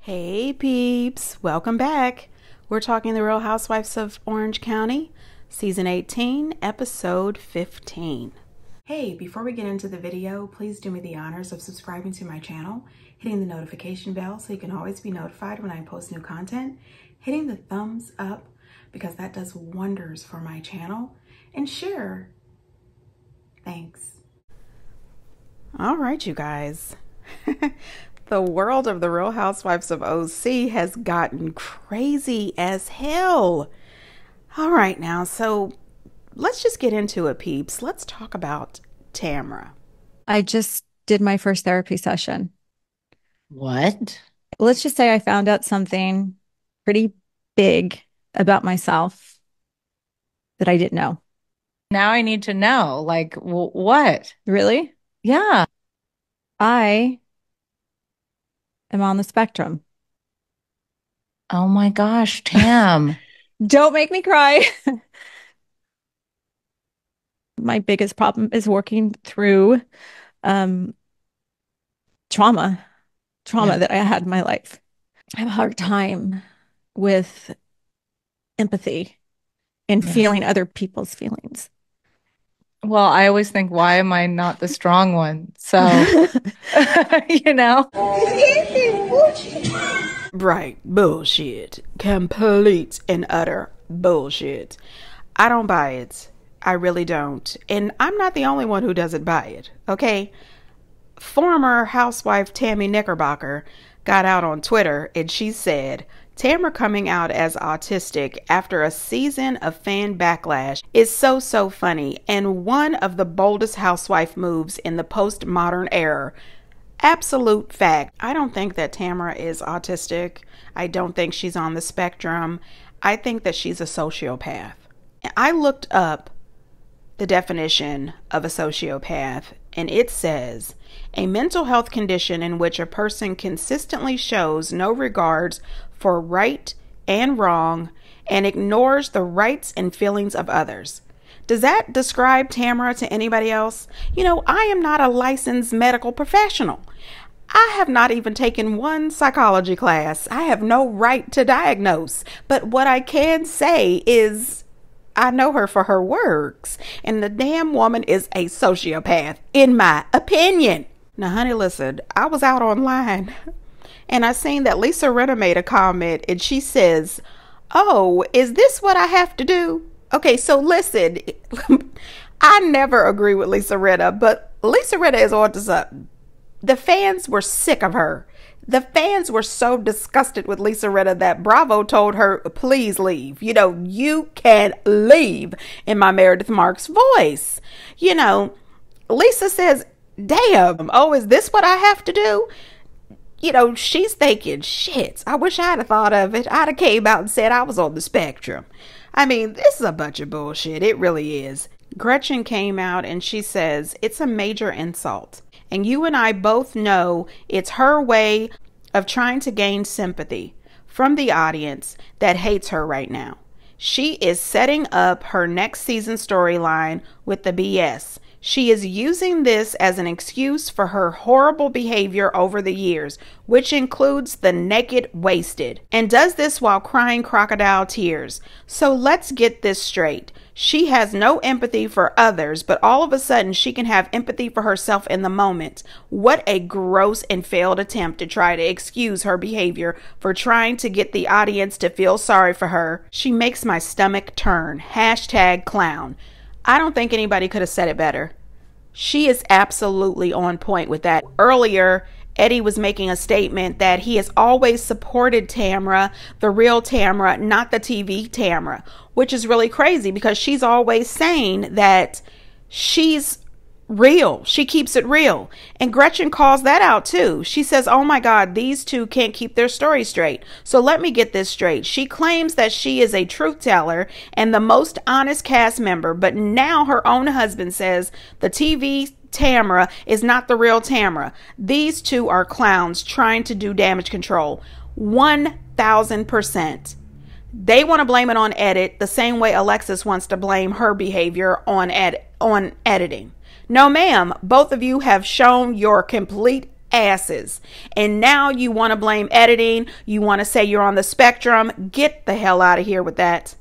Hey peeps, welcome back. We're talking The Real Housewives of Orange County, Season 18, Episode 15. Hey, before we get into the video, please do me the honors of subscribing to my channel, hitting the notification bell so you can always be notified when I post new content, hitting the thumbs up because that does wonders for my channel, and share. Thanks. All right, you guys. The world of The Real Housewives of OC has gotten crazy as hell. All right, now, so let's just get into it, peeps. Let's talk about Tamra. I just did my first therapy session. What? Let's just say I found out something pretty big about myself that I didn't know. Now I need to know, like, what? Really? Yeah. I am on the spectrum. Oh my gosh, Tam. Don't make me cry. My biggest problem is working through um, trauma, trauma Yeah. that I had in my life. I have a hard time with empathy and Yeah. feeling other people's feelings. Well, I always think, why am I not the strong one? So, you know? Right, bullshit. Complete and utter bullshit. I don't buy it. I really don't. And I'm not the only one who doesn't buy it, okay? Former housewife Tammy Knickerbocker got out on Twitter and she said, Tamra coming out as autistic after a season of fan backlash is so funny and one of the boldest housewife moves in the postmodern era. Absolute fact. I don't think that Tamra is autistic. I don't think she's on the spectrum. I think that she's a sociopath. I looked up the definition of a sociopath, and it says a mental health condition in which a person consistently shows no regards for right and wrong and ignores the rights and feelings of others. Does that describe Tamara to anybody else? You know, I am not a licensed medical professional. I have not even taken one psychology class. I have no right to diagnose. But what I can say is I know her for her works, and the damn woman is a sociopath, in my opinion. Now, honey, listen, I was out online, and I seen that Lisa Rinna made a comment, and she says, oh, is this what I have to do? Okay, so listen, I never agree with Lisa Rinna, but Lisa Rinna is on to something. The fans were sick of her. The fans were so disgusted with Lisa Rinna that Bravo told her, please leave. You know, you can leave, in my Meredith Marks voice. You know, Lisa says, damn, oh, is this what I have to do? You know, she's thinking, shit, I wish I'd have thought of it. I'd have came out and said I was on the spectrum. I mean, this is a bunch of bullshit. It really is. Gretchen came out and she says, it's a major insult. And you and I both know it's her way of trying to gain sympathy from the audience that hates her right now. She is setting up her next season storyline with the BS. She is using this as an excuse for her horrible behavior over the years, which includes the naked wasted, and does this while crying crocodile tears. So let's get this straight. She has no empathy for others, but all of a sudden she can have empathy for herself in the moment. What a gross and failed attempt to try to excuse her behavior for trying to get the audience to feel sorry for her. She makes my stomach turn. Hashtag clown. I don't think anybody could have said it better. She is absolutely on point with that. Earlier, Eddie was making a statement that he has always supported Tamra, the real Tamra, not the TV Tamra, which is really crazy because she's always saying that she's real. She keeps it real. And Gretchen calls that out too. She says, oh my God, these two can't keep their story straight. So let me get this straight. She claims that she is a truth teller and the most honest cast member, but now her own husband says the TV Tamra is not the real Tamra. These two are clowns trying to do damage control. 1000%. They want to blame it on edit the same way Alexis wants to blame her behavior on editing. No, ma'am, both of you have shown your complete asses. And now you want to blame editing. You want to say you're on the spectrum. Get the hell out of here with that.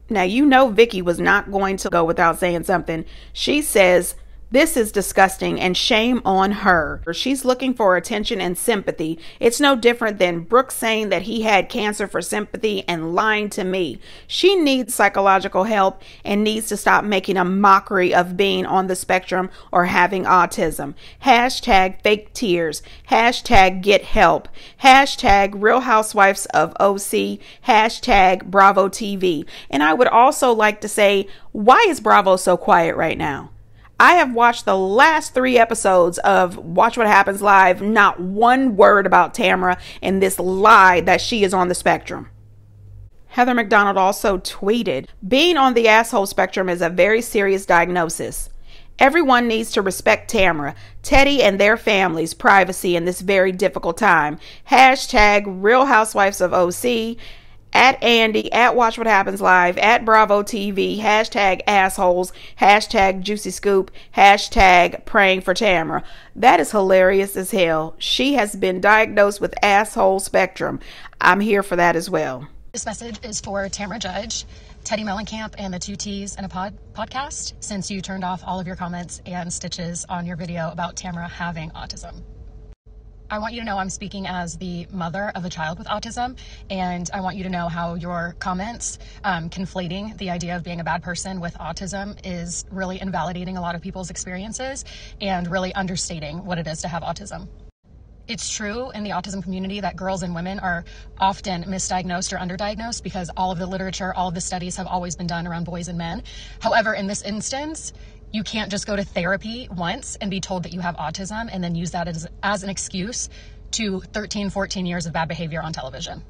Now, you know Vicky was not going to go without saying something. She says, this is disgusting and shame on her. She's looking for attention and sympathy. It's no different than Brooke saying that he had cancer for sympathy and lying to me. She needs psychological help and needs to stop making a mockery of being on the spectrum or having autism. Hashtag fake tears. Hashtag get help. Hashtag Real Housewives of OC. Hashtag Bravo TV. And I would also like to say, why is Bravo so quiet right now? I have watched the last 3 episodes of Watch What Happens Live. Not one word about Tamara and this lie that she is on the spectrum. Heather McDonald also tweeted, being on the asshole spectrum is a very serious diagnosis. Everyone needs to respect Tamara, Teddy, and their families' privacy in this very difficult time. Hashtag Real Housewives of OC. At Andy, at Watch What Happens Live, at Bravo TV, hashtag assholes, hashtag juicy scoop, hashtag praying for Tamara. That is hilarious as hell. She has been diagnosed with asshole spectrum. I'm here for that as well. This message is for Tamara Judge, Teddy Mellencamp, and the 2 T's in a podcast, since you turned off all of your comments and stitches on your video about Tamara having autism. I want you to know I'm speaking as the mother of a child with autism, and I want you to know how your comments conflating the idea of being a bad person with autism is really invalidating a lot of people's experiences and really understating what it is to have autism. It's true in the autism community that girls and women are often misdiagnosed or underdiagnosed because all of the literature, all of the studies have always been done around boys and men. However, in this instance, you can't just go to therapy once and be told that you have autism and then use that as an excuse to 13, 14 years of bad behavior on television.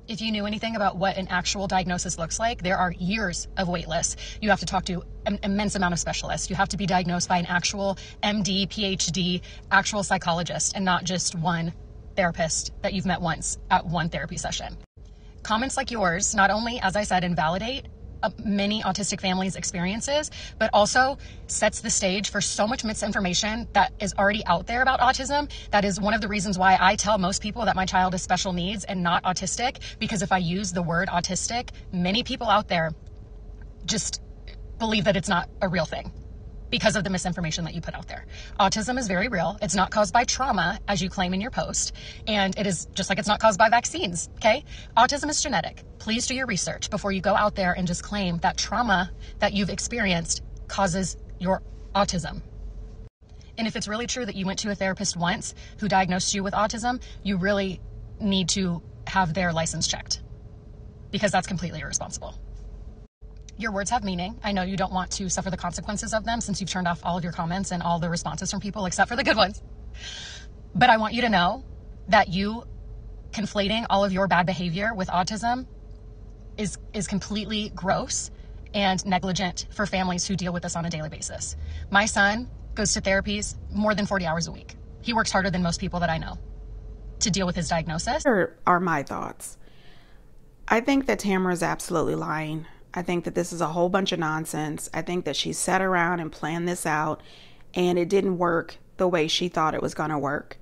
If you knew anything about what an actual diagnosis looks like, there are years of wait lists. You have to talk to an immense amount of specialists. You have to be diagnosed by an actual MD, PhD, actual psychologist, and not just one therapist that you've met once at one therapy session. Comments like yours not only, as I said, invalidate many autistic families' experiences, but also sets the stage for so much misinformation that is already out there about autism. That is one of the reasons why I tell most people that my child is special needs and not autistic, because if I use the word autistic, many people out there just believe that it's not a real thing because of the misinformation that you put out there. Autism is very real. It's not caused by trauma, as you claim in your post, and it is just like it's not caused by vaccines, okay? Autism is genetic. Please do your research before you go out there and just claim that trauma that you've experienced causes your autism. And if it's really true that you went to a therapist once who diagnosed you with autism, you really need to have their license checked, because that's completely irresponsible. Your words have meaning. I know you don't want to suffer the consequences of them since you've turned off all of your comments and all the responses from people except for the good ones. But I want you to know that you conflating all of your bad behavior with autism is completely gross and negligent for families who deal with this on a daily basis. My son goes to therapies more than 40 hours a week. He works harder than most people that I know to deal with his diagnosis. Here are my thoughts. I think that Tamara is absolutely lying. I think that this is a whole bunch of nonsense. I think that she sat around and planned this out and it didn't work the way she thought it was going to work.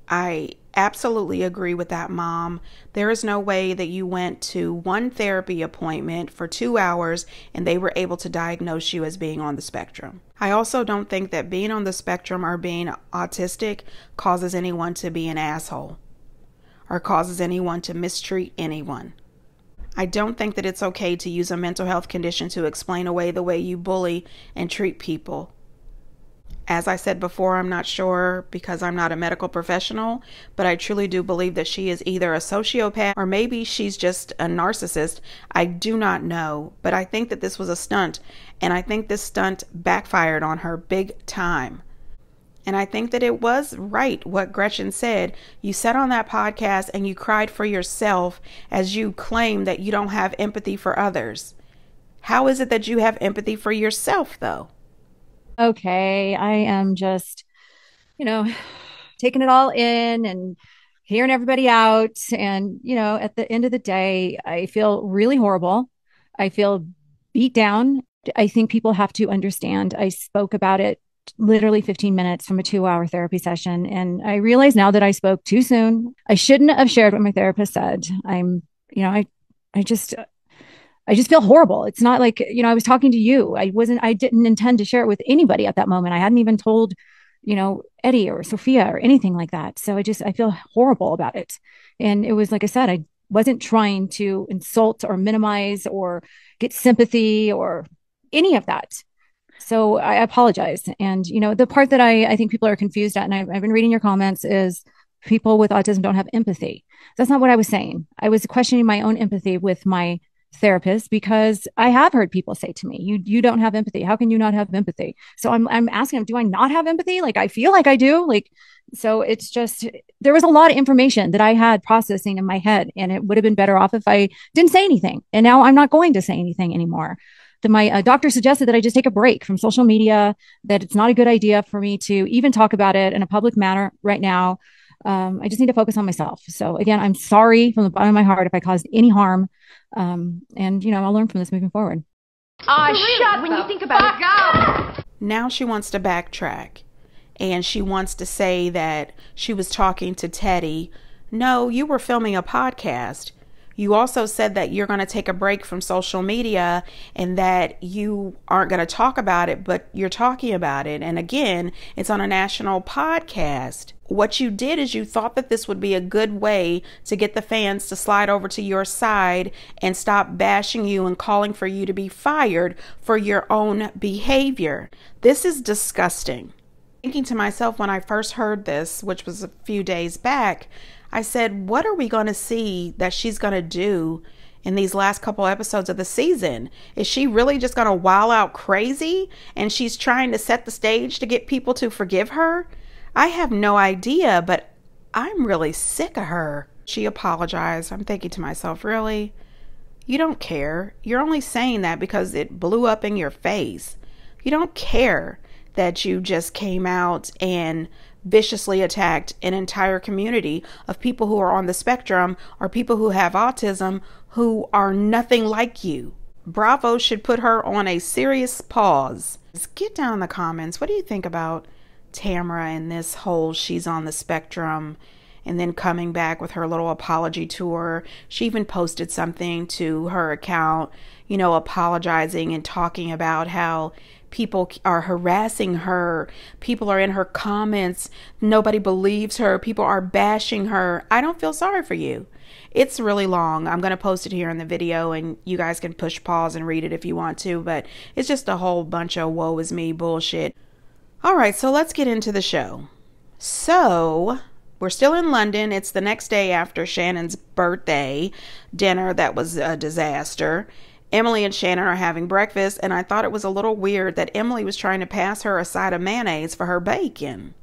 I absolutely agree with that, Mom. There is no way that you went to one therapy appointment for 2 hours and they were able to diagnose you as being on the spectrum. I also don't think that being on the spectrum or being autistic causes anyone to be an asshole or causes anyone to mistreat anyone. I don't think that it's okay to use a mental health condition to explain away the way you bully and treat people. As I said before, I'm not sure because I'm not a medical professional, but I truly do believe that she is either a sociopath or maybe she's just a narcissist. I do not know, but I think that this was a stunt, and I think this stunt backfired on her big time. And I think that it was right what Gretchen said. You sat on that podcast and you cried for yourself as you claim that you don't have empathy for others. How is it that you have empathy for yourself, though? Okay, I am just, taking it all in and hearing everybody out. And, at the end of the day, I feel really horrible. I feel beat down. I think people have to understand. I spoke about it literally 15 minutes from a 2-hour therapy session. And I realize now that I spoke too soon. I shouldn't have shared what my therapist said. I just feel horrible. It's not like, I was talking to you. I didn't intend to share it with anybody at that moment. I hadn't even told, Eddie or Sophia or anything like that. So I feel horrible about it. And it was, like I said, I wasn't trying to insult or minimize or get sympathy or any of that. So I apologize. And, the part that I think people are confused at, and I've been reading your comments, is people with autism don't have empathy. That's not what I was saying. I was questioning my own empathy with my therapist, because I have heard people say to me, you don't have empathy. How can you not have empathy? So I'm asking them, do I not have empathy? Like, I feel like I do. So it's just, there was a lot of information that I had processing in my head, and it would have been better off if I didn't say anything. And now I'm not going to say anything anymore. My doctor suggested that I just take a break from social media, that it's not a good idea for me to even talk about it in a public manner right now. I just need to focus on myself. So again, I'm sorry from the bottom of my heart if I caused any harm. And, I'll learn from this moving forward. Shut when you think about it. Now she wants to backtrack, and she wants to say that she was talking to Teddy. No, you were filming a podcast. You also said that you're going to take a break from social media and that you aren't going to talk about it, but you're talking about it. And again, it's on a national podcast. What you did is you thought that this would be a good way to get the fans to slide over to your side and stop bashing you and calling for you to be fired for your own behavior. This is disgusting. Thinking to myself when I first heard this, which was a few days back, I said, what are we going to see that she's going to do in these last couple episodes of the season? Is she really just going to wild out crazy and she's trying to set the stage to get people to forgive her? I have no idea, but I'm really sick of her. She apologized. I'm thinking to myself, really? You don't care. You're only saying that because it blew up in your face. You don't care that you just came out and viciously attacked an entire community of people who are on the spectrum or people who have autism who are nothing like you. Bravo should put her on a serious pause. Just get down in the comments. What do you think about Tamara and this whole she's on the spectrum and then coming back with her little apology tour? She even posted something to her account, apologizing and talking about how people are harassing her. People are in her comments. Nobody believes her. People are bashing her. I don't feel sorry for you. It's really long. I'm going to post it here in the video and you guys can push pause and read it if you want to, but it's just a whole bunch of woe is me bullshit. All right, so let's get into the show. So we're still in London. It's the next day after Shannon's birthday dinner that was a disaster. Emily and Shannon are having breakfast, and I thought it was a little weird that Emily was trying to pass her a side of mayonnaise for her bacon.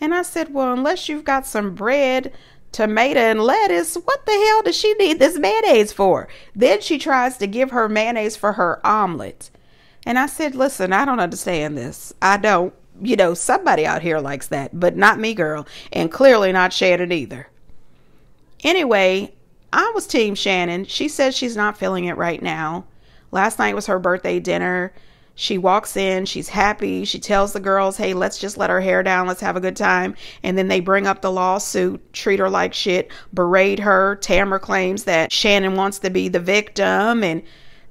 And I said, well, unless you've got some bread, tomato, and lettuce, what the hell does she need this mayonnaise for? Then she tries to give her mayonnaise for her omelet. And I said, listen, I don't understand this. I don't. Somebody out here likes that, but not me, girl, and clearly not Shannon either. Anyway, I was team Shannon. She says she's not feeling it right now. Last night was her birthday dinner. She walks in, she's happy. She tells the girls, hey, let's just let her hair down. Let's have a good time. And then they bring up the lawsuit, treat her like shit, berate her. Tamara claims that Shannon wants to be the victim, and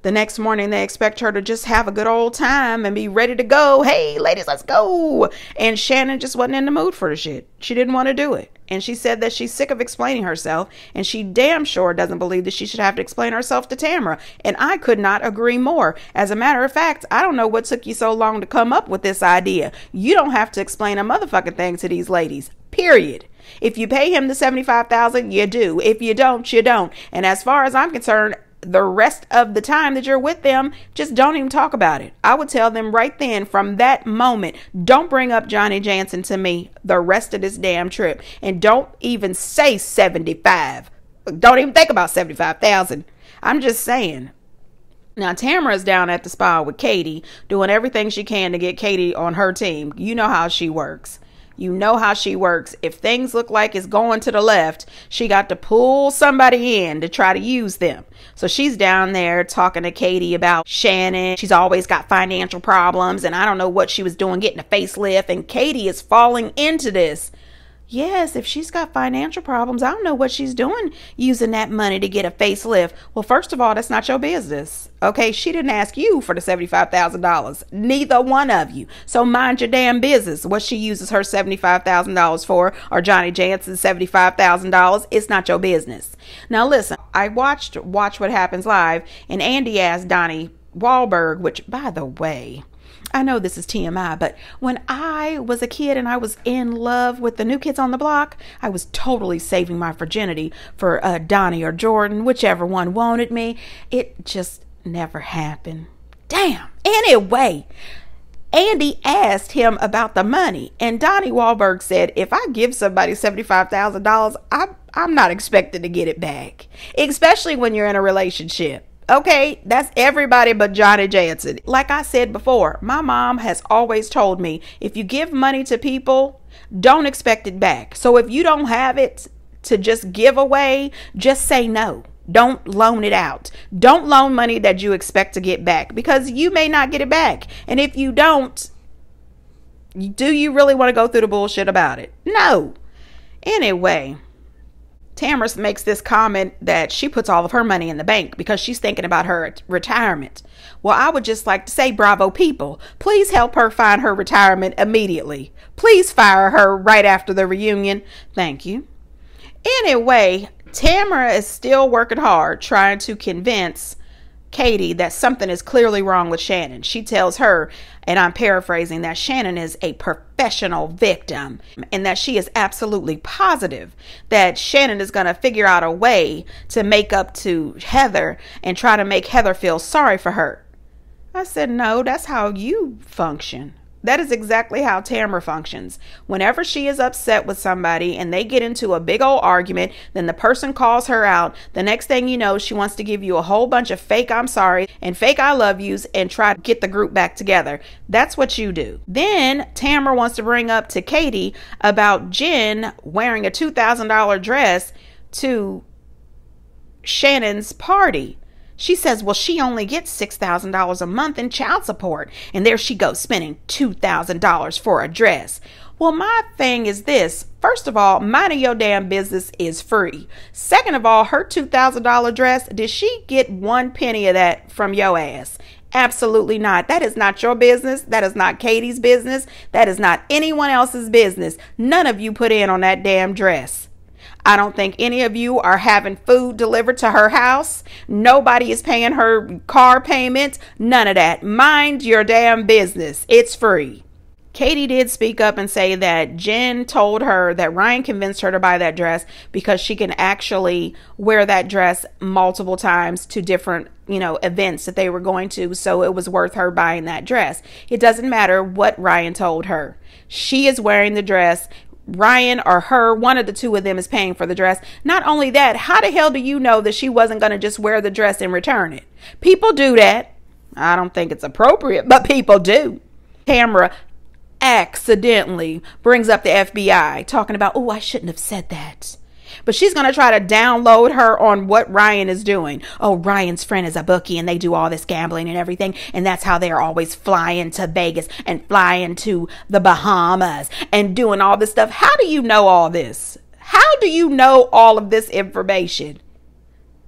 the next morning, they expect her to just have a good old time and be ready to go. Hey, ladies, let's go. And Shannon just wasn't in the mood for the shit. She didn't want to do it. And she said that she's sick of explaining herself. And she damn sure doesn't believe that she should have to explain herself to Tamara. And I could not agree more. As a matter of fact, I don't know what took you so long to come up with this idea. You don't have to explain a motherfucking thing to these ladies. Period. If you pay him the $75,000, you do. If you don't, you don't. And as far as I'm concerned, the rest of the time that you're with them, just don't even talk about it. I would tell them right then, from that moment, don't bring up Johnny Jansen to me the rest of this damn trip. And don't even say 75. Don't even think about 75,000. I'm just saying. Now, Tamara's down at the spa with Katie, doing everything she can to get Katie on her team. You know how she works. You know how she works. If things look like it's going to the left, she got to pull somebody in to try to use them. So she's down there talking to Katie about Shannon. She's always got financial problems, and I don't know what she was doing getting a facelift. And Katie is falling into this. Yes, if she's got financial problems, I don't know what she's doing using that money to get a facelift. Well, first of all, that's not your business. Okay, she didn't ask you for the $75,000. Neither one of you. So mind your damn business. What she uses her $75,000 for, or Johnny Jansen's $75,000, it's not your business. Now listen, I watched Watch What Happens Live, and Andy asked Donnie Wahlberg, which, by the way, I know this is TMI, but when I was a kid and I was in love with the New Kids on the Block, I was totally saving my virginity for Donnie or Jordan, whichever one wanted me. It just never happened. Damn. Anyway, Andy asked him about the money, and Donnie Wahlberg said, if I give somebody $75,000, I'm not expecting to get it back, especially when you're in a relationship. Okay, that's everybody but Johnny Jansen. Like I said before, my mom has always told me, if you give money to people, don't expect it back. So if you don't have it to just give away, just say no. Don't loan it out. Don't loan money that you expect to get back, because you may not get it back. And if you don't, do you really want to go through the bullshit about it? No. Anyway, Tamara makes this comment that she puts all of her money in the bank because she's thinking about her retirement. Well, I would just like to say, bravo, people. Please help her find her retirement immediately. Please fire her right after the reunion. Thank you. Anyway, Tamara is still working hard trying to convince Katie that something is clearly wrong with Shannon. She tells her, and I'm paraphrasing, that Shannon is a professional victim and that she is absolutely positive that Shannon is going to figure out a way to make up to Heather and try to make Heather feel sorry for her. I said, no, that's how you function. That is exactly how Tamara functions. Whenever she is upset with somebody and they get into a big old argument, then the person calls her out. The next thing you know, she wants to give you a whole bunch of fake I'm sorry and fake I love yous and try to get the group back together. That's what you do. Then Tamara wants to bring up to Katie about Jen wearing a $2,000 dress to Shannon's party. She says, well, she only gets $6,000 a month in child support. And there she goes, spending $2,000 for a dress. Well, my thing is this. First of all, minding your damn business is free. Second of all, her $2,000 dress, did she get one penny of that from your ass? Absolutely not. That is not your business. That is not Katie's business. That is not anyone else's business. None of you put in on that damn dress. I don't think any of you are having food delivered to her house. Nobody is paying her car payment. None of that. Mind your damn business. It's free. Katie did speak up and say that Jen told her that Ryan convinced her to buy that dress because she can actually wear that dress multiple times to different, events that they were going to. So it was worth her buying that dress. It doesn't matter what Ryan told her. She is wearing the dress. Ryan or her, one of the two of them is paying for the dress. Not only that, how the hell do you know that she wasn't going to just wear the dress and return it? People do that. I don't think it's appropriate, but people do. Tamara accidentally brings up the FBI talking about, oh, I shouldn't have said that. But she's going to try to download her on what Ryan is doing. Oh, Ryan's friend is a bookie and they do all this gambling and everything. And that's how they're always flying to Vegas and flying to the Bahamas and doing all this stuff. How do you know all this? How do you know all of this information?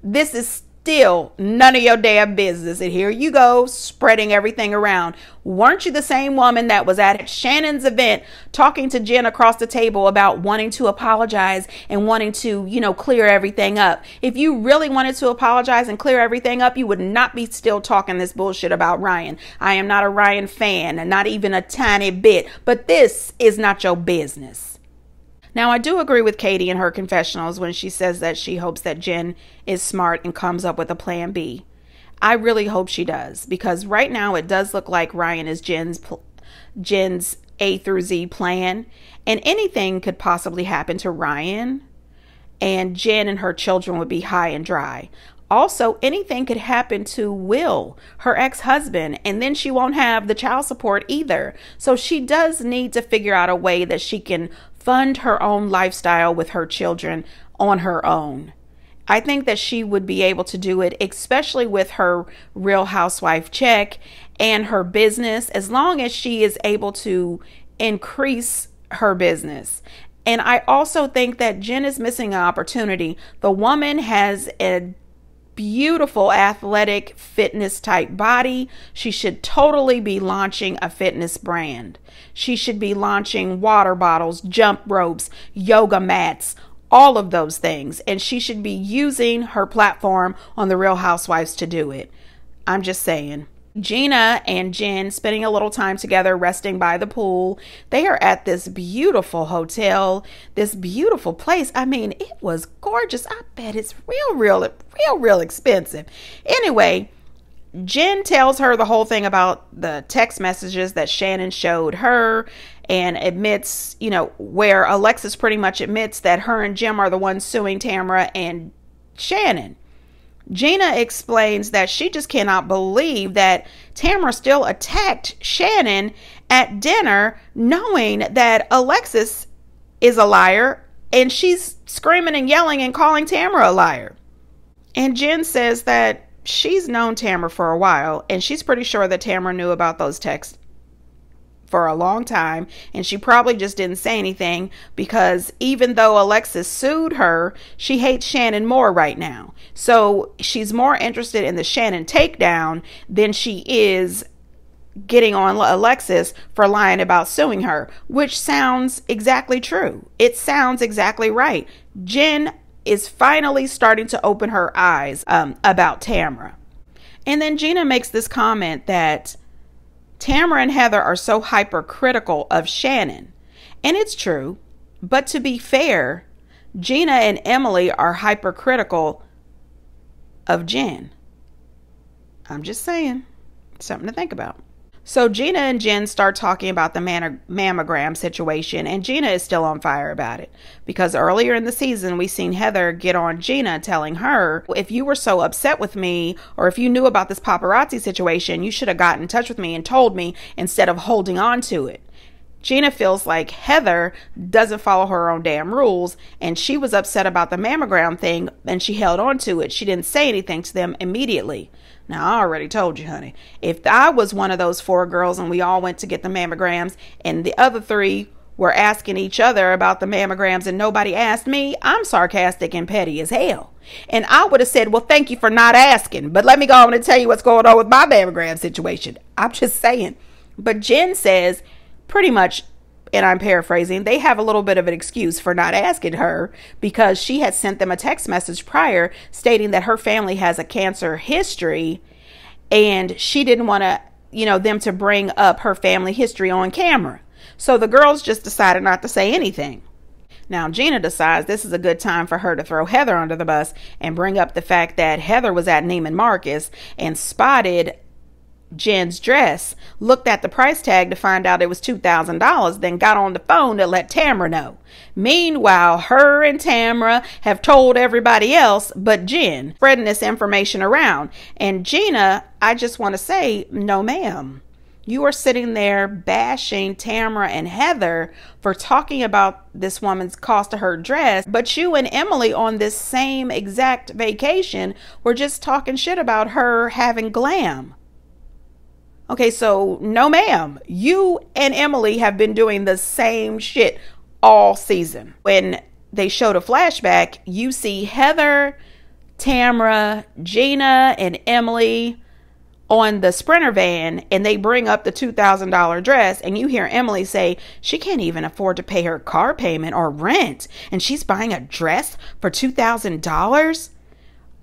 This is still none of your damn business. And here you go, spreading everything around. Weren't you the same woman that was at Shannon's event talking to Jen across the table about wanting to apologize and wanting to, clear everything up? If you really wanted to apologize and clear everything up, you would not be still talking this bullshit about Ryan. I am not a Ryan fan, and not even a tiny bit, but this is not your business. Now, I do agree with Katie in her confessionals when she says that she hopes that Jen is smart and comes up with a plan B. I really hope she does, because right now it does look like Ryan is Jen's A through Z plan, and anything could possibly happen to Ryan, and Jen and her children would be high and dry. Also, anything could happen to Will, her ex-husband, and then she won't have the child support either. So she does need to figure out a way that she can fund her own lifestyle with her children on her own. I think that she would be able to do it, especially with her Real Housewife check and her business, as long as she is able to increase her business. And I also think that Jen is missing an opportunity. The woman has a beautiful athletic fitness type body. She should totally be launching a fitness brand. She should be launching water bottles, jump ropes, yoga mats, all of those things. And she should be using her platform on the Real Housewives to do it. I'm just saying. Gina and Jen spending a little time together resting by the pool. They are at this beautiful hotel, this beautiful place. I mean, it was gorgeous. I bet it's real expensive. Anyway, Jen tells her the whole thing about the text messages that Shannon showed her and admits, where Alexis pretty much admits that her and Jim are the ones suing Tamara and Shannon. Gina explains that she just cannot believe that Tamara still attacked Shannon at dinner, knowing that Alexis is a liar, and she's screaming and yelling and calling Tamara a liar. And Jen says that she's known Tamara for a while, and she's pretty sure that Tamara knew about those texts for a long time, and she probably just didn't say anything because even though Alexis sued her, she hates Shannon more right now. So she's more interested in the Shannon takedown than she is getting on Alexis for lying about suing her, which sounds exactly true. It sounds exactly right. Jen is finally starting to open her eyes about Tamara. And then Gina makes this comment that Tamara and Heather are so hypercritical of Shannon. And it's true. But to be fair, Gina and Emily are hypercritical of Jen. I'm just saying. Something to think about. So Gina and Jen start talking about the mammogram situation, and Gina is still on fire about it because earlier in the season we seen Heather get on Gina telling her, if you were so upset with me or if you knew about this paparazzi situation, you should have gotten in touch with me and told me instead of holding on to it. Gina feels like Heather doesn't follow her own damn rules, and she was upset about the mammogram thing and she held on to it. She didn't say anything to them immediately. Now, I already told you, honey, if I was one of those 4 girls and we all went to get the mammograms and the other 3 were asking each other about the mammograms and nobody asked me, I'm sarcastic and petty as hell. And I would have said, well, thank you for not asking, but let me go on and tell you what's going on with my mammogram situation. I'm just saying. But Jen says pretty much, and I'm paraphrasing, they have a little bit of an excuse for not asking her because she had sent them a text message prior stating that her family has a cancer history and she didn't want to, them to bring up her family history on camera. So the girls just decided not to say anything. Now, Gina decides this is a good time for her to throw Heather under the bus and bring up the fact that Heather was at Neiman Marcus and spotted Jen's dress, looked at the price tag to find out it was $2,000, then got on the phone to let Tamara know. Meanwhile, her and Tamara have told everybody else but Jen, spreading this information around. And Gina, I just want to say, no ma'am. You are sitting there bashing Tamara and Heather for talking about this woman's cost of her dress, but you and Emily on this same exact vacation were just talking shit about her having glam. Okay, so no ma'am, you and Emily have been doing the same shit all season. When they showed a flashback, you see Heather, Tamara, Gina, and Emily on the Sprinter van, and they bring up the $2,000 dress, and you hear Emily say she can't even afford to pay her car payment or rent, and she's buying a dress for $2,000?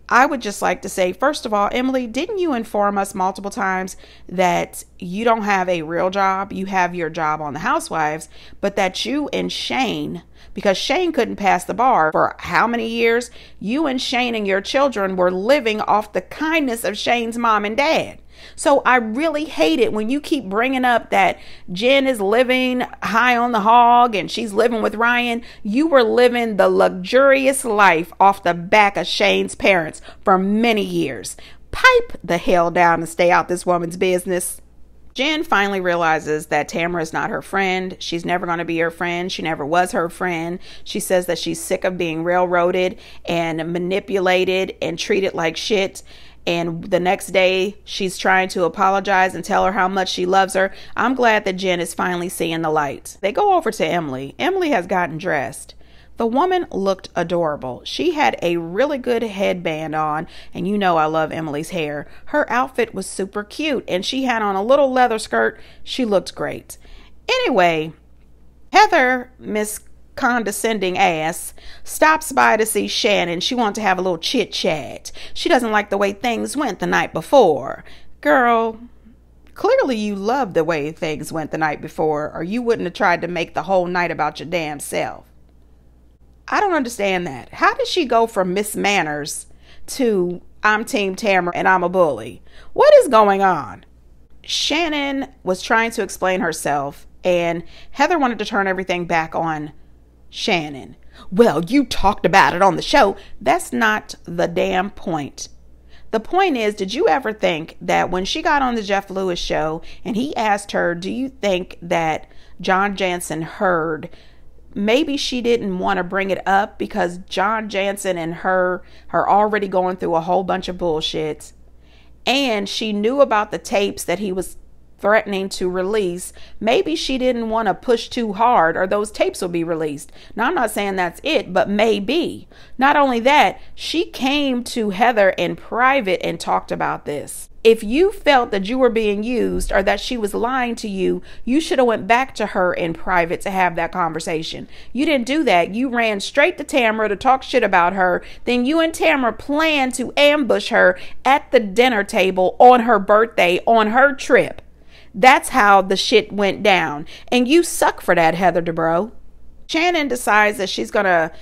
I would just like to say, first of all, Emily, didn't you inform us multiple times that you don't have a real job? You have your job on the Housewives, but that you and Shane, because Shane couldn't pass the bar for how many years? You and Shane and your children were living off the kindness of Shane's mom and dad. So I really hate it when you keep bringing up that Jen is living high on the hog and she's living with Ryan. You were living the luxurious life off the back of Shane's parents for many years. Pipe the hell down and stay out this woman's business. Jen finally realizes that Tamara is not her friend. She's never going to be her friend. She never was her friend. She says that she's sick of being railroaded and manipulated and treated like shit. And the next day, she's trying to apologize and tell her how much she loves her. I'm glad that Jen is finally seeing the light. They go over to Emily. Emily has gotten dressed. The woman looked adorable. She had a really good headband on, and you know I love Emily's hair. Her outfit was super cute, and she had on a little leather skirt. She looked great. Anyway, Heather, Miss Condescending Ass, stops by to see Shannon. She wants to have a little chit chat. She doesn't like the way things went the night before. Girl, clearly you loved the way things went the night before, or you wouldn't have tried to make the whole night about your damn self. I don't understand that. How did she go from Miss Manners to I'm Team Tamara and I'm a bully? What is going on? Shannon was trying to explain herself, and Heather wanted to turn everything back on Shannon. Well, you talked about it on the show. That's not the damn point. The point is, did you ever think that when she got on the Jeff Lewis show and he asked her, do you think that John Jansen heard? Maybe she didn't want to bring it up because John Jansen and her are already going through a whole bunch of bullshit. And she knew about the tapes that he was threatening to release. Maybe she didn't want to push too hard or those tapes will be released. Now, I'm not saying that's it, but maybe. Not only that, she came to Heather in private and talked about this. If you felt that you were being used or that she was lying to you, you should have went back to her in private to have that conversation. You didn't do that. You ran straight to Tamara to talk shit about her. Then you and Tamara planned to ambush her at the dinner table on her birthday, on her trip. That's how the shit went down. And you suck for that, Heather Dubrow. Shannon decides that she's going to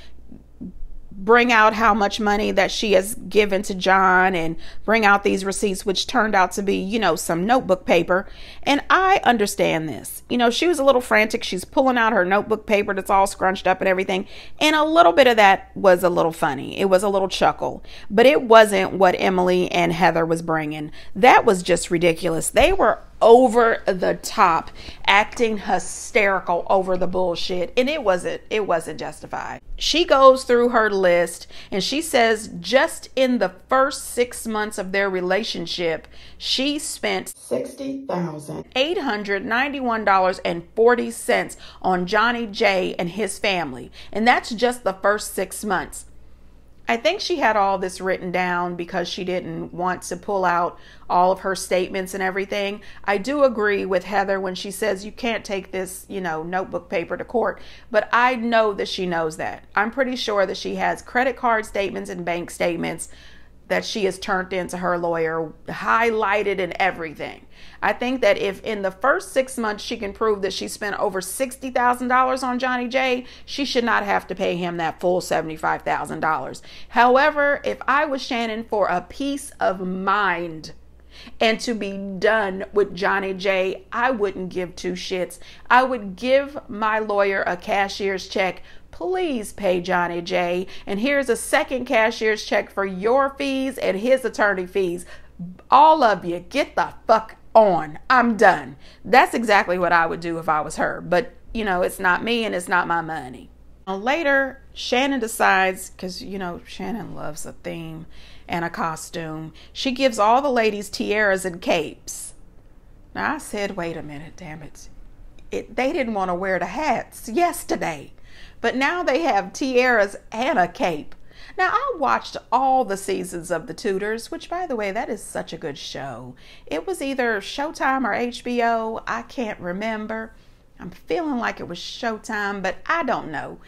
bring out how much money that she has given to John and bring out these receipts, which turned out to be, you know, some notebook paper. And I understand this. You know, she was a little frantic. She's pulling out her notebook paper that's all scrunched up and everything. And a little bit of that was a little funny. It was a little chuckle, but it wasn't what Emily and Heather was bringing. That was just ridiculous. They were over the top, acting hysterical over the bullshit, and it wasn't justified. She goes through her list and she says just in the first 6 months of their relationship, she spent $60,891.40 on Johnny J and his family, and that's just the first 6 months. I think she had all this written down because she didn't want to pull out all of her statements and everything. I do agree with Heather when she says you can't take this, you know, notebook paper to court, but I know that she knows that. I'm pretty sure that she has credit card statements and bank statements that she has turned into her lawyer, highlighted and everything. I think that if in the first 6 months she can prove that she spent over $60,000 on Johnny J, she should not have to pay him that full $75,000. However, if I was Shannon, for a peace of mind and to be done with Johnny J, I wouldn't give two shits. I would give my lawyer a cashier's check. Please pay Johnny J. And here's a second cashier's check for your fees and his attorney fees. All of you, get the fuck on. I'm done. That's exactly what I would do if I was her. But, you know, it's not me and it's not my money. Later, Shannon decides, because, you know, Shannon loves a theme and a costume. She gives all the ladies tiaras and capes. Now, I said, wait a minute, damn it. They didn't want to wear the hats yesterday. But now they have tiaras and a cape. Now, I watched all the seasons of The Tudors, which, by the way, that is such a good show. It was either Showtime or HBO. I can't remember. I'm feeling like it was Showtime, but I don't know.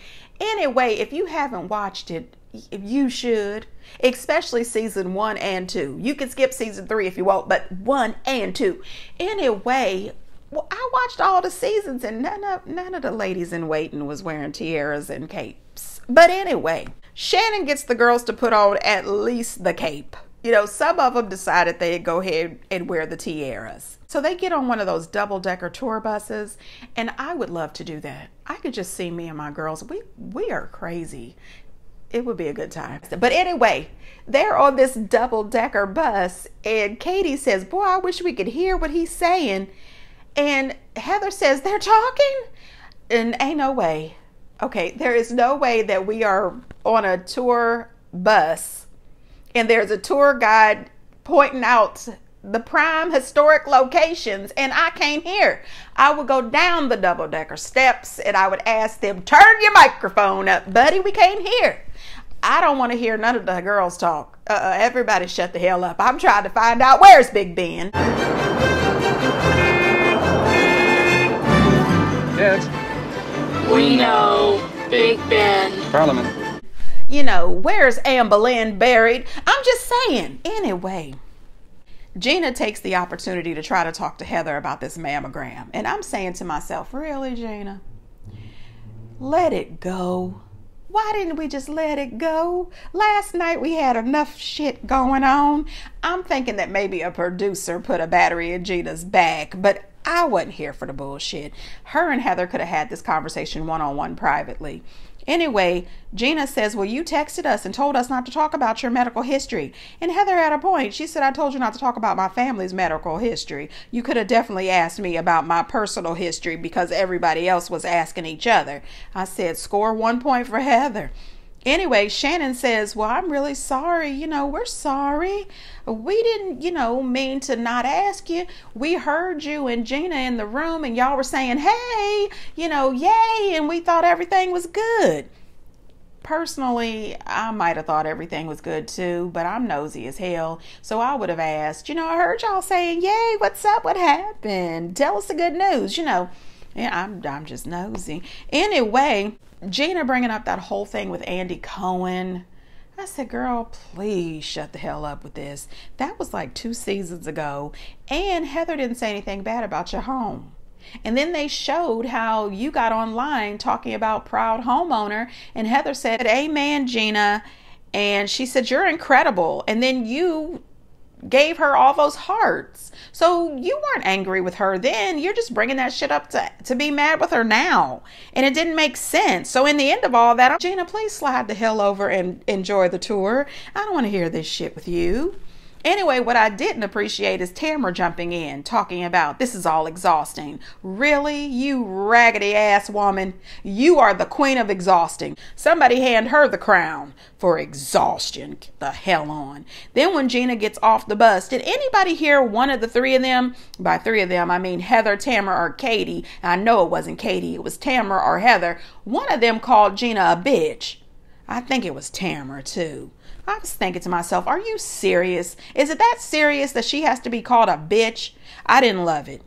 Anyway, if you haven't watched it, you should, especially season 1 and 2. You can skip season 3 if you want, but 1 and 2. Anyway, well, I watched all the seasons and none of the ladies in waiting was wearing tiaras and capes. But anyway, Shannon gets the girls to put on at least the cape. You know, some of them decided they'd go ahead and wear the tiaras. So they get on one of those double-decker tour buses, and I would love to do that. I could just see me and my girls. We are crazy. It would be a good time. But anyway, they're on this double-decker bus, and Katie says, boy, I wish we could hear what he's saying. And Heather says, they're talking? And ain't no way. Okay, there is no way that we are on a tour bus and there's a tour guide pointing out the prime historic locations and I can't hear. I would go down the double-decker steps and I would ask them, turn your microphone up, buddy, we can't hear. I don't want to hear none of the girls talk. Everybody shut the hell up. I'm trying to find out where's Big Ben. Yes. We know Big Ben. Parliament. You know, where's Anne Boleyn buried? I'm just saying. Anyway, Gina takes the opportunity to try to talk to Heather about this mammogram. And I'm saying to myself, really, Gina? Let it go. Why didn't we just let it go? Last night we had enough shit going on. I'm thinking that maybe a producer put a battery in Gina's back, but I wasn't here for the bullshit. Her and Heather could have had this conversation one-on-one privately. Anyway, Gina says, well, you texted us and told us not to talk about your medical history. And Heather had a point. She said, I told you not to talk about my family's medical history. You could have definitely asked me about my personal history because everybody else was asking each other. I said, score 1 point for Heather. Anyway, Shannon says, well, I'm really sorry. You know, we're sorry. We didn't, mean to not ask you. We heard you and Gina in the room and y'all were saying, hey, yay. And we thought everything was good. Personally, I might have thought everything was good too, but I'm nosy as hell. So I would have asked, I heard y'all saying, yay, what's up? What happened? Tell us the good news, Yeah, I'm just nosy. Anyway, Gina bringing up that whole thing with Andy Cohen. I said, girl, please shut the hell up with this. That was like 2 seasons ago. And Heather didn't say anything bad about your home. And then they showed how you got online talking about proud homeowner. And Heather said, amen, Gina. And she said, you're incredible. And then you gave her all those hearts. So you weren't angry with her then. You're just bringing that shit up to be mad with her now. And it didn't make sense. So in the end of all that, Gina, please slide the hell over and enjoy the tour. I don't want to hear this shit with you. Anyway, what I didn't appreciate is Tamara jumping in, talking about this is all exhausting. Really? You raggedy ass woman. You are the queen of exhausting. Somebody hand her the crown for exhaustion. Get the hell on. Then when Gina gets off the bus, did anybody hear one of the three of them? By three of them, I mean Heather, Tamara, or Katie. I know it wasn't Katie. It was Tamara or Heather. One of them called Gina a bitch. I think it was Tamara too. I was thinking to myself, are you serious? Is it that serious that she has to be called a bitch? I didn't love it.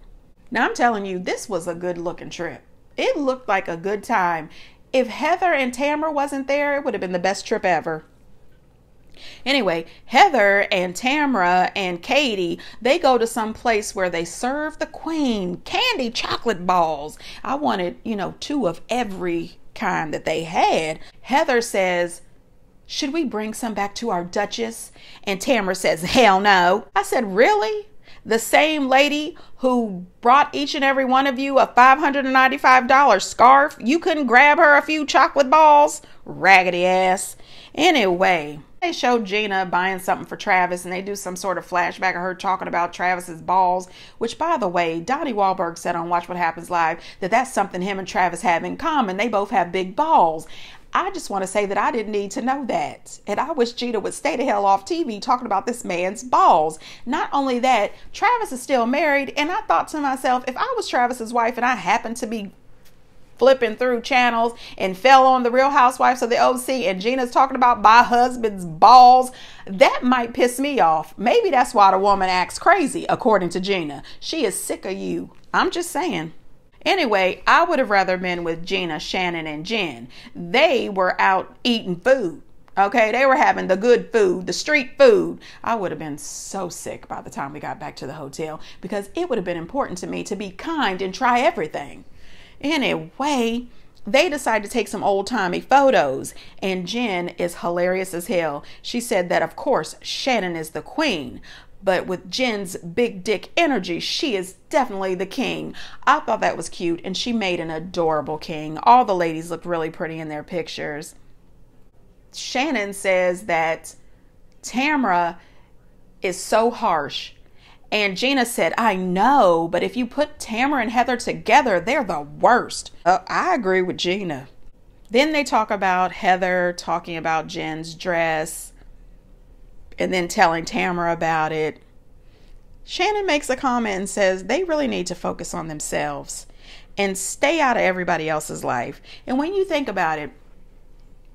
Now I'm telling you, this was a good looking trip. It looked like a good time. If Heather and Tamara wasn't there, it would have been the best trip ever. Anyway, Heather and Tamara and Katie, they go to some place where they serve the queen candy chocolate balls. I wanted, 2 of every kind that they had. Heather says, should we bring some back to our Duchess? And Tamara says, hell no. I said, really? The same lady who brought each and every one of you a $595 scarf, you couldn't grab her a few chocolate balls? Raggedy ass. Anyway, they showed Gina buying something for Travis and they do some sort of flashback of her talking about Travis's balls, which, by the way, Donnie Wahlberg said on Watch What Happens Live that that's something him and Travis have in common. They both have big balls. I just want to say that I didn't need to know that. And I wish Gina would stay the hell off TV talking about this man's balls. Not only that, Travis is still married. And I thought to myself, if I was Travis's wife and I happened to be flipping through channels and fell on the Real Housewives of the OC and Gina's talking about my husband's balls, that might piss me off. Maybe that's why the woman acts crazy, according to Gina. She is sick of you. I'm just saying. Anyway, I would have rather been with Gina, Shannon, and Jen. They were out eating food. Okay, they were having the good food, the street food. I would have been so sick by the time we got back to the hotel because it would have been important to me to be kind and try everything. Anyway, They decide to take some old-timey photos, and Jen is hilarious as hell. She said that, of course, Shannon is the queen, but with Jen's big dick energy, she is definitely the king. I thought that was cute, and she made an adorable king. All the ladies looked really pretty in their pictures. Shannon says that Tamra is so harsh. And Gina said, I know, but if you put Tamra and Heather together, they're the worst. I agree with Gina. Then they talk about Heather talking about Jen's dress and then telling Tamra about it. Shannon makes a comment and says they really need to focus on themselves and stay out of everybody else's life. And when you think about it,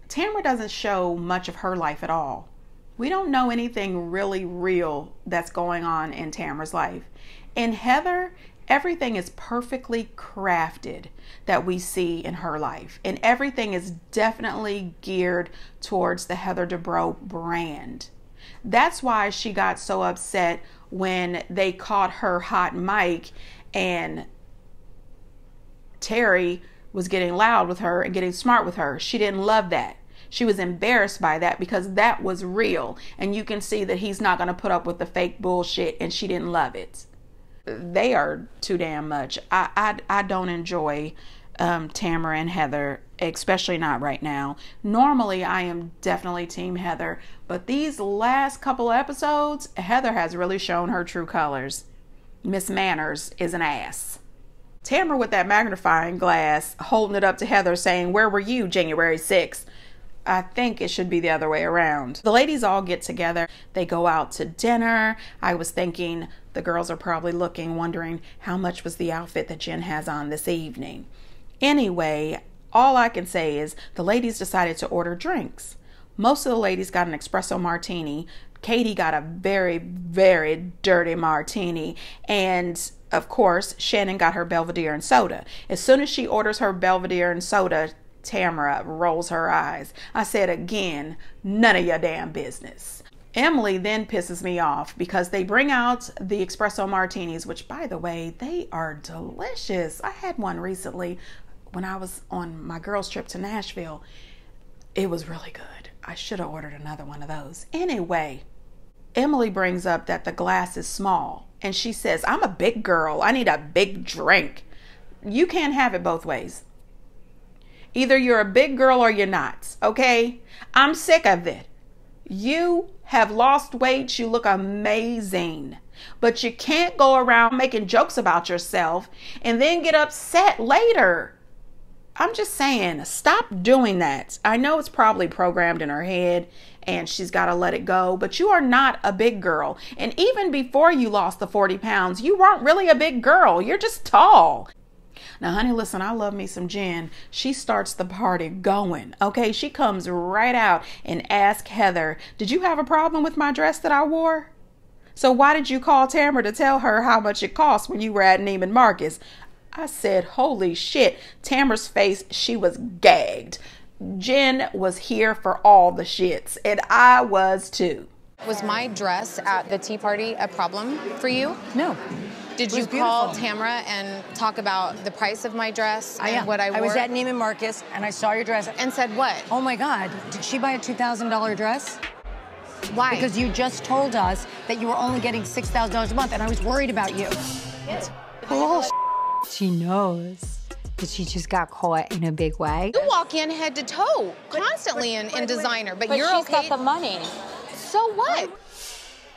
Tamra doesn't show much of her life at all. We don't know anything really real that's going on in Tamra's life. In Heather, everything is perfectly crafted that we see in her life. And everything is definitely geared towards the Heather Dubrow brand. That's why she got so upset when they caught her hot mic and Terry was getting loud with her and getting smart with her. She didn't love that. She was embarrassed by that because that was real. And you can see that he's not going to put up with the fake bullshit, and she didn't love it. They are too damn much. I don't enjoy Tamra and Heather, especially not right now. Normally, I am definitely Team Heather. But these last couple episodes, Heather has really shown her true colors. Miss Manners is an ass. Tamra with that magnifying glass, holding it up to Heather saying, where were you January 6th? I think it should be the other way around. The ladies all get together. They go out to dinner. I was thinking the girls are probably looking, wondering how much was the outfit that Jen has on this evening. Anyway, all I can say is the ladies decided to order drinks. Most of the ladies got an espresso martini. Katie got a very, very dirty martini. And of course, Shannon got her Belvedere and soda. As soon as she orders her Belvedere and soda, Tamra rolls her eyes. I said again, none of your damn business. Emily then pisses me off because they bring out the espresso martinis, which, by the way, they are delicious. I had one recently when I was on my girls' trip to Nashville. It was really good. I should have ordered another one of those. Anyway, Emily brings up that the glass is small, and she says, I'm a big girl. I need a big drink. You can't have it both ways. Either you're a big girl or you're not, okay? I'm sick of it. You have lost weight. You look amazing. But you can't go around making jokes about yourself and then get upset later. I'm just saying, stop doing that. I know it's probably programmed in her head and she's got to let it go, but you are not a big girl. And even before you lost the 40 pounds, you weren't really a big girl. You're just tall. Now, honey, listen, I love me some Jen. She starts the party going, okay? She comes right out and asks Heather, did you have a problem with my dress that I wore? So why did you call Tamra to tell her how much it cost when you were at Neiman Marcus? I said, holy shit. Tamra's face, she was gagged. Jen was here for all the shits, and I was too. Was my dress at the tea party a problem for you? No. Did you call Tamra and talk about the price of my dress and what I wore? I was at Neiman Marcus and I saw your dress. And said what? Oh my God, did she buy a $2,000 dress? Why? Because you just told us that you were only getting $6,000 a month and I was worried about you. It's bullshit. She knows that she just got caught in a big way. You walk in head to toe constantly in designer, but you're she's okay. got the money. So what?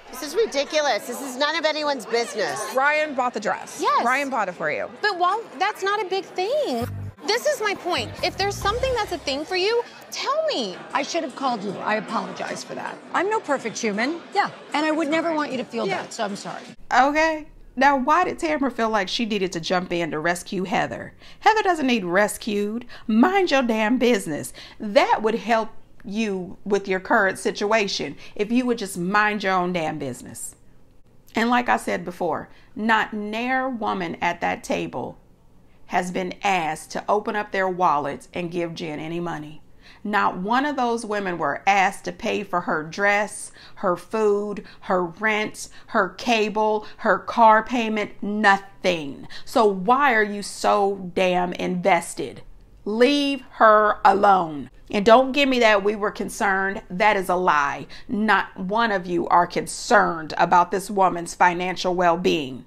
This is ridiculous. This is none of anyone's business. Ryan bought the dress. Yes. Ryan bought it for you. But that's not a big thing. This is my point. If there's something that's a thing for you, tell me. I should have called you. I apologize for that. I'm no perfect human. Yeah. And I would never want you to feel that, so I'm sorry. Okay. Now, why did Tamra feel like she needed to jump in to rescue Heather? Heather doesn't need rescued. Mind your damn business. That would help you with your current situation if you would just mind your own damn business. And like I said before, not ne'er woman at that table has been asked to open up their wallets and give Jen any money. Not one of those women were asked to pay for her dress, her food, her rent, her cable, her car payment, nothing. So why are you so damn invested? Leave her alone. And don't give me that we were concerned. That is a lie. Not one of you are concerned about this woman's financial well-being.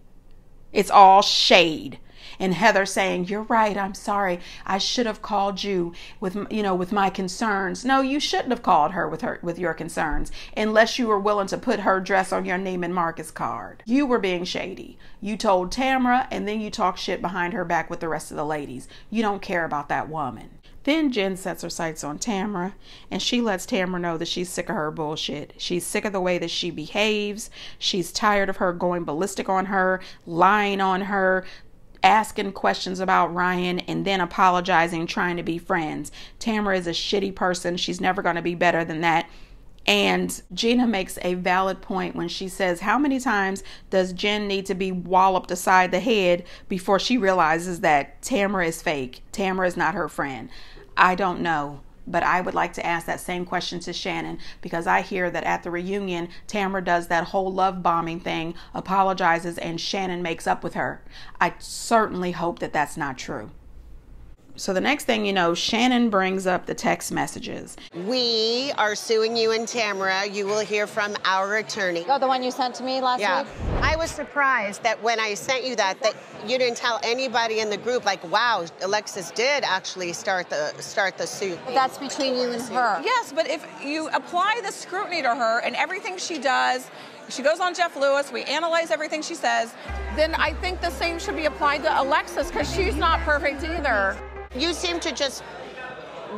It's all shade. And Heather saying, you're right, I'm sorry, I should have called you with my concerns. No, you shouldn't have called her with your concerns unless you were willing to put her dress on your Neiman Marcus card. You were being shady. You told Tamra and then you talk shit behind her back with the rest of the ladies. You don't care about that woman. Then Jen sets her sights on Tamra, and she lets Tamra know that she's sick of her bullshit. She's sick of the way that she behaves. She's tired of her going ballistic on her, lying on her, asking questions about Ryan, and then apologizing, trying to be friends. Tamra is a shitty person. She's never going to be better than that. And Gina makes a valid point when she says, how many times does Jen need to be walloped aside the head before she realizes that Tamra is fake? Tamra is not her friend. I don't know, but I would like to ask that same question to Shannon, because I hear that at the reunion, Tamra does that whole love bombing thing, apologizes, and Shannon makes up with her. I certainly hope that that's not true. So the next thing you know, Shannon brings up the text messages. We are suing you and Tamra. You will hear from our attorney. Oh, the one you sent to me last week? I was surprised that when I sent you that you didn't tell anybody in the group, like, wow, Alexis did actually start the suit. That's between you and her. Yes, but if you apply the scrutiny to her and everything she does, she goes on Jeff Lewis, we analyze everything she says, then I think the same should be applied to Alexis, because she's not perfect either. You seem to just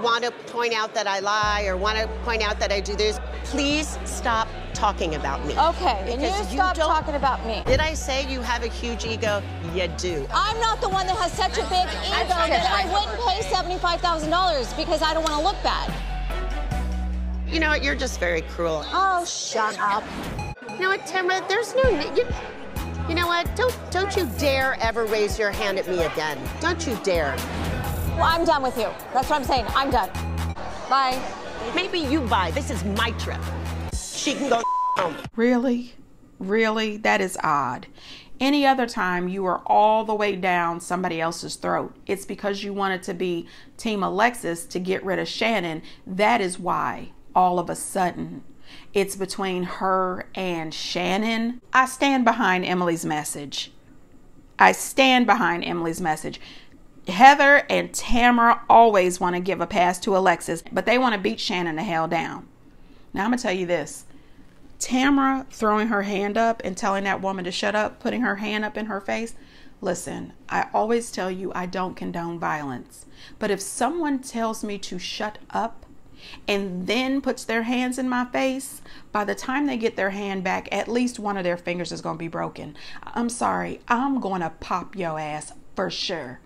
want to point out that I lie or want to point out that I do this. Please stop talking about me. Okay, and you stop talking about me. Did I say you have a huge ego? You do. I'm not the one that has such a big ego that I wouldn't pay $75,000 because I don't want to look bad. You know what? You're just very cruel. Oh, shut up. You know what, Tamra? There's no... You know what? Don't you dare ever raise your hand at me again. Don't you dare. Well, I'm done with you. That's what I'm saying. I'm done. Bye. Maybe you buy. This is my trip. She can go home. Really? Really? That is odd. Any other time you are all the way down somebody else's throat, it's because you wanted to be Team Alexis to get rid of Shannon. That is why all of a sudden it's between her and Shannon. I stand behind Emily's message. I stand behind Emily's message. Heather and Tamra always want to give a pass to Alexis, but they want to beat Shannon the hell down. Now I'm going to tell you this. Tamra throwing her hand up and telling that woman to shut up, putting her hand up in her face. Listen, I always tell you I don't condone violence. But if someone tells me to shut up and then puts their hands in my face, by the time they get their hand back, at least one of their fingers is going to be broken. I'm sorry. I'm going to pop your ass for sure.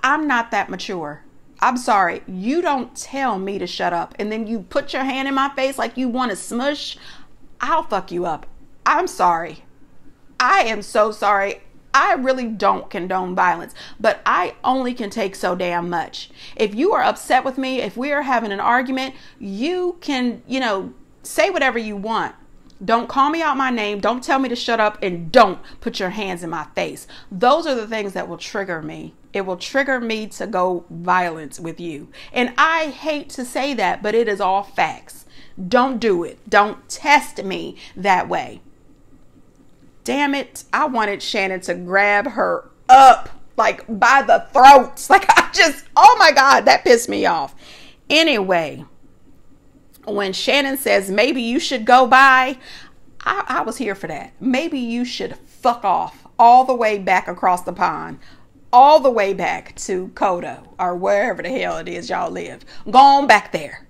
I'm not that mature. I'm sorry. You don't tell me to shut up and then you put your hand in my face like you want to smush. I'll fuck you up. I'm sorry. I am so sorry. I really don't condone violence, but I only can take so damn much. If you are upset with me, if we are having an argument, you can, say whatever you want. Don't call me out my name. Don't tell me to shut up, and don't put your hands in my face. Those are the things that will trigger me. It will trigger me to go violent with you. And I hate to say that, but it is all facts. Don't do it. Don't test me that way. Damn it. I wanted Shannon to grab her up, like by the throats. Oh my God, that pissed me off. Anyway, when Shannon says maybe you should go by, I was here for that. Maybe you should fuck off all the way back across the pond, all the way back to Kodo or wherever the hell it is y'all live. Go on back there.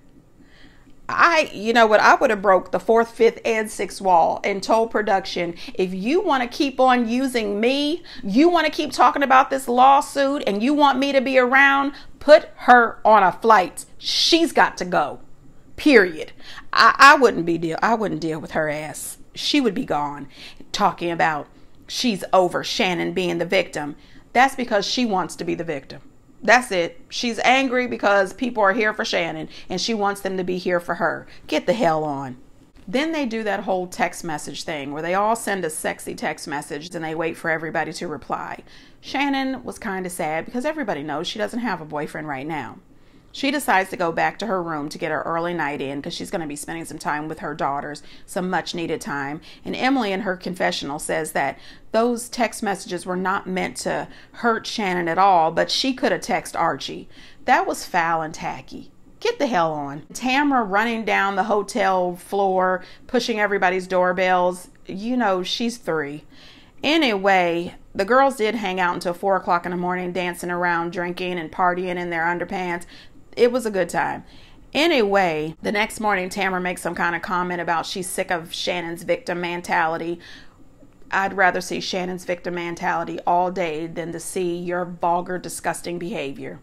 You know what? I would have broke the 4th, 5th, and 6th wall and told production, if you want to keep on using me, you want to keep talking about this lawsuit and you want me to be around, put her on a flight. She's got to go. Period. I wouldn't deal with her ass. She would be gone. Talking about she's over Shannon being the victim. That's because she wants to be the victim. That's it. She's angry because people are here for Shannon and she wants them to be here for her. Get the hell on. Then they do that whole text message thing where they all send a sexy text message and they wait for everybody to reply. Shannon was kind of sad because everybody knows she doesn't have a boyfriend right now. She decides to go back to her room to get her early night in because she's going to be spending some time with her daughters, some much needed time. And Emily in her confessional says that those text messages were not meant to hurt Shannon at all, but she could have texted Archie. That was foul and tacky. Get the hell on. Tamara running down the hotel floor, pushing everybody's doorbells. You know, she's 3. Anyway, the girls did hang out until 4 o'clock in the morning, dancing around, drinking and partying in their underpants. It was a good time. Anyway, the next morning, Tamara makes some kind of comment about she's sick of Shannon's victim mentality. I'd rather see Shannon's victim mentality all day than to see your vulgar, disgusting behavior.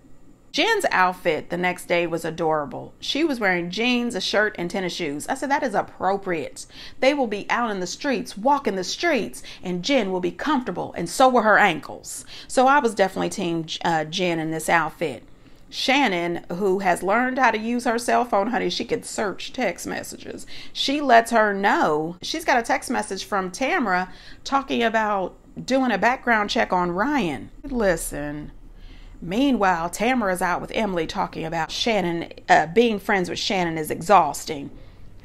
Jen's outfit the next day was adorable. She was wearing jeans, a shirt, and tennis shoes. I said, that is appropriate. They will be out in the streets, walking the streets, and Jen will be comfortable, and so were her ankles. So I was definitely team Jen in this outfit. Shannon, who has learned how to use her cell phone, honey, she could search text messages. She lets her know she's got a text message from Tamara talking about doing a background check on Ryan. Listen. Meanwhile, Tamara's out with Emily talking about Shannon, being friends with Shannon is exhausting.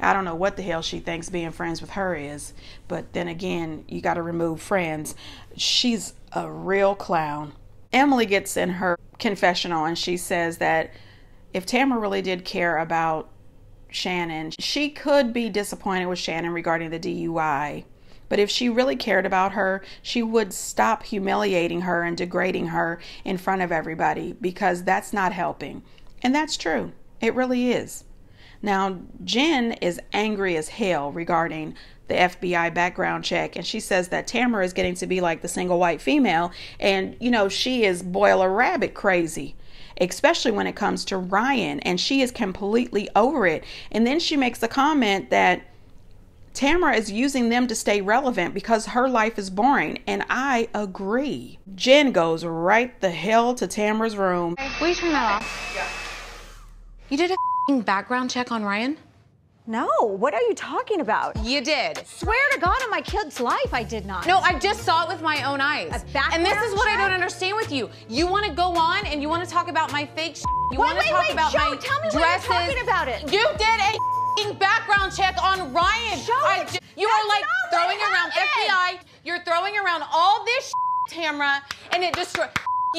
I don't know what the hell she thinks being friends with her is, but then again, you got to remove friends. She's a real clown. Emily gets in her confessional and she says that if Tamara really did care about Shannon, she could be disappointed with Shannon regarding the DUI. But if she really cared about her, she would stop humiliating her and degrading her in front of everybody, because that's not helping. And that's true. It really is. Now, Jen is angry as hell regarding the FBI background check, and she says that Tamara is getting to be like the single white female, and, you know, she is boil a rabbit crazy, especially when it comes to Ryan, and she is completely over it. And then she makes the comment that Tamara is using them to stay relevant because her life is boring, and I agree. Jen goes right the hell to Tamara's room. Will you turn that off? Yeah. You did a background check on Ryan? No, what are you talking about? You did. Swear to God on my kid's life, I did not. No, I just saw it with my own eyes. A background and this is what check? I don't understand with you. You want to go on and you want to talk about my fake shit. You want to wait, talk wait, about show, my tell me dresses. what you're talking about it. You did a background check on Ryan. Show it. You That's are like not throwing what around happened. FBI. You're throwing around all this shit, Tamara, and it destroys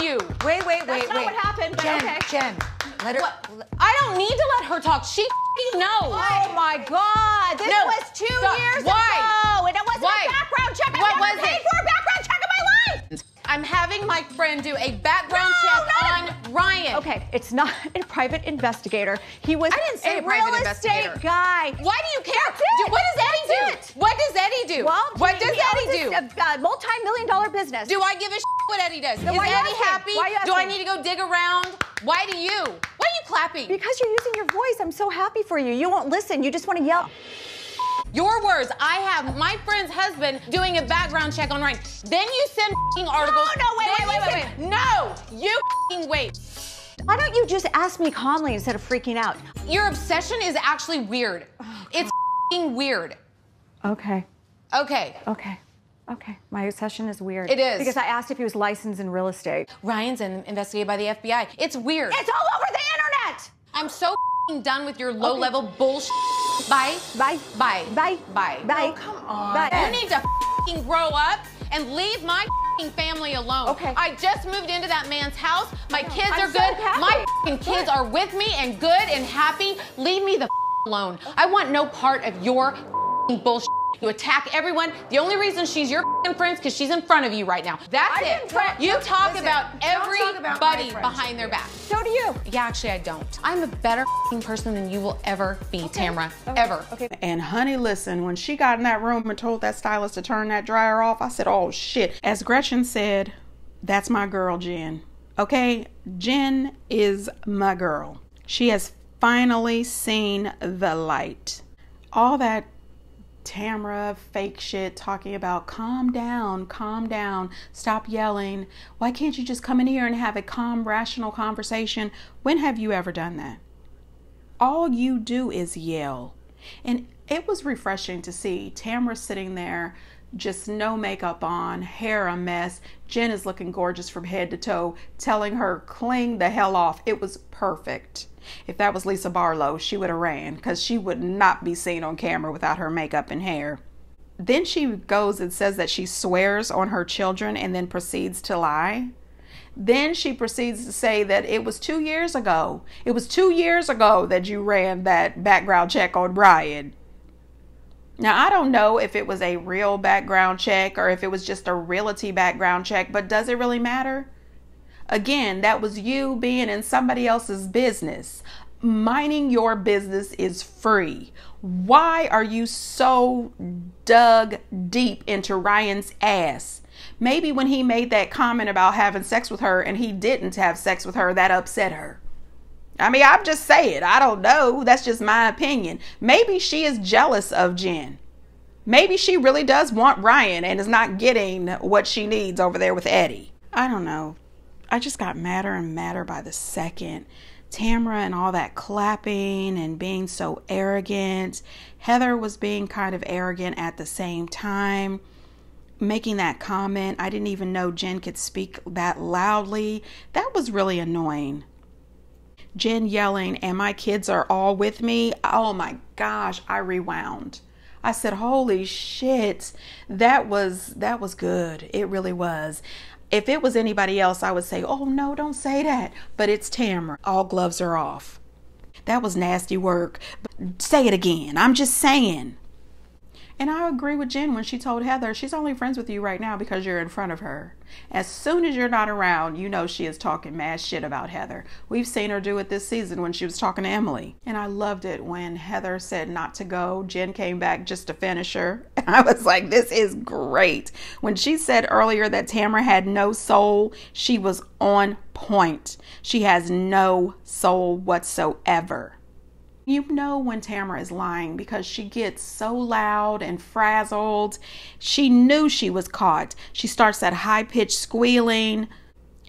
you. Wait. That's not what happened, but Jen, okay. Jen, let her. I don't need to let her talk. She knows. Oh my God, this No, was 2 stop. years Why? ago, and it wasn't Why? a background check. What I've was never paid it? for a background check in my life. I'm having my friend do a background check on Ryan. Okay, it's not a private investigator. He was I didn't say a a private real investigator. estate guy. Why do you care? That's it. What does Eddie do? That's it. What does Eddie do? Well, what does Eddie do? A multi-million-dollar business. Do I give a what Eddie does? Then Is why Eddie are you asking? happy? Why are you Do I asking? need to go dig around? Why do you? Why are you clapping? Because you're using your voice. I'm so happy for you. You won't listen. You just want to yell. Your words. I have my friend's husband doing a background check on Ryan. Then you send articles. No, wait. No, you wait. Why don't you just ask me calmly instead of freaking out? Your obsession is actually weird. It's weird. Okay. Okay. My obsession is weird. It is. Because I asked if he was licensed in real estate. Ryan's investigated by the FBI. It's weird. It's all over the internet! I'm so done with your low-level bullshit. Bye. Bye. Bye. Bye. Bye. Bye. Oh, come on. Bye. You need to grow up and leave my family alone. Okay. I just moved into that man's house. My kids I'm are so good. happy. My kids are with me and good and happy. Leave me the alone. I want no part of your bullshit. You attack everyone. The only reason she's your friend is because she's in front of you right now. That's I it. didn't try- You talk Listen, about don't talk about my everybody friendship behind their back. So do you. Yeah, actually, I don't. I'm a better person than you will ever be, Tamara. Ever. Okay. And honey, listen, when she got in that room and told that stylist to turn that dryer off, I said, oh shit. As Gretchen said, that's my girl, Jen. Okay? Jen is my girl. She has finally seen the light. All that Tamara fake shit talking about calm down, stop yelling. Why can't you just come in here and have a calm, rational conversation? When have you ever done that? All you do is yell. And It was refreshing to see Tamra sitting there, just no makeup on, hair a mess. Jen is looking gorgeous from head to toe, telling her, cling the hell off. It was perfect. If that was Lisa Barlow, she would have ran, because she would not be seen on camera without her makeup and hair. Then she goes and says that she swears on her children and then proceeds to lie. Then she proceeds to say that it was 2 years ago. It was 2 years ago that you ran that background check on Brian. Now, I don't know if it was a real background check or if it was just a realty background check, but does it really matter? Again, that was you being in somebody else's business. Minding your business is free. Why are you so dug deep into Ryan's ass? Maybe when he made that comment about having sex with her and he didn't have sex with her, that upset her. I mean, I'm just saying, I don't know. That's just my opinion. Maybe she is jealous of Jen. Maybe she really does want Ryan and is not getting what she needs over there with Eddie. I don't know. I just got madder and madder by the second. Tamra and all that clapping and being so arrogant. Heather was being kind of arrogant at the same time. Making that comment, I didn't even know Jen could speak that loudly. That was really annoying. Jen yelling, and my kids are all with me. Oh my gosh, I rewound. I said, holy shit, that was good. It really was. If it was anybody else, I would say, oh no, don't say that. But it's Tamra. All gloves are off. That was nasty work. But say it again. I'm just saying. And I agree with Jen when she told Heather she's only friends with you right now because you're in front of her. As soon as you're not around, you know she is talking mad shit about Heather. We've seen her do it this season when she was talking to Emily. And I loved it when Heather said not to go. Jen came back just to finish her. And I was like, this is great. When she said earlier that Tamra had no soul, she was on point. She has no soul whatsoever. You know when Tamra is lying because she gets so loud and frazzled. She knew she was caught. She starts that high-pitched squealing.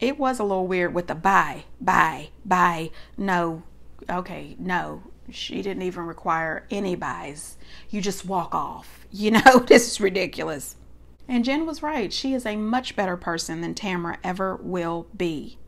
It was a little weird with the bye. No. Okay, no. She didn't even require any buys. You just walk off. You know, this is ridiculous. And Jen was right. She is a much better person than Tamra ever will be.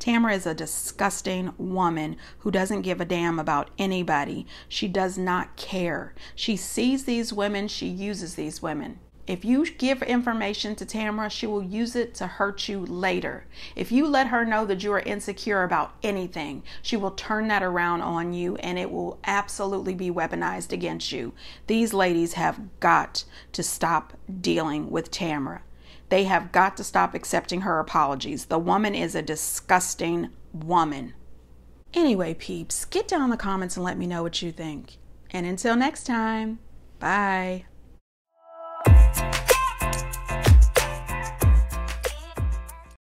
Tamra is a disgusting woman who doesn't give a damn about anybody. She does not care. She sees these women, she uses these women. If you give information to Tamra, she will use it to hurt you later. If you let her know that you are insecure about anything, she will turn that around on you and it will absolutely be weaponized against you. These ladies have got to stop dealing with Tamra. They have got to stop accepting her apologies. The woman is a disgusting woman. Anyway, peeps, get down in the comments and let me know what you think. And until next time, bye.